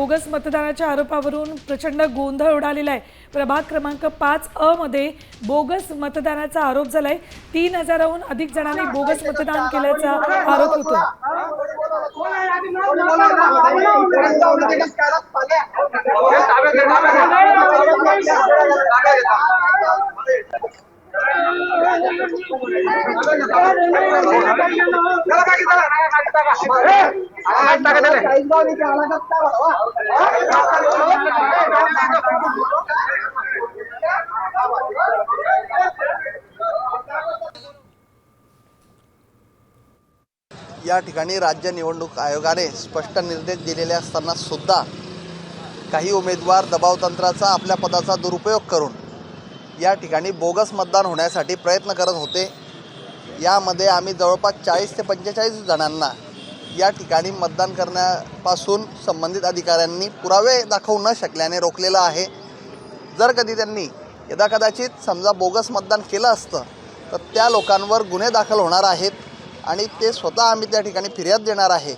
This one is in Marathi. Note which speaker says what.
Speaker 1: बोगस मतदानाच्या आरोपावरून प्रचंड गोंधळ उडालेला आहे। प्रभाग क्रमांक 5 मध्ये बोगस मतदानाचा आरोप झालाय। 3000हून अधिक जणांनी बोगस मतदान केल्याचा आरोप होतोय।
Speaker 2: या ठिकाणी राज्य निवडणूक आयोगाने स्पष्ट निर्देश दिलेले असताना सुद्धा काही उमेदवार दबावतंत्राचा आपल्या पदाचा दुरुपयोग करून या ठिकाणी बोगस मतदान होण्यासाठी प्रयत्न करत होते। यामध्ये आम्ही जवळपास 40 ते 45 जणांना या ठिकाणी मतदान करण्यापासून संबंधित अधिकाऱ्यांनी पुरावे दाखवू न शकल्याने रोखलेलं आहे। जर कधी त्यांनी यदाकदाचित समजा बोगस मतदान केलं असतं तर त्या लोकांवर गुन्हे दाखल होणार आहेत आणि ते स्वतः आम्ही त्या ठिकाणी फिर्याद देणार आहे।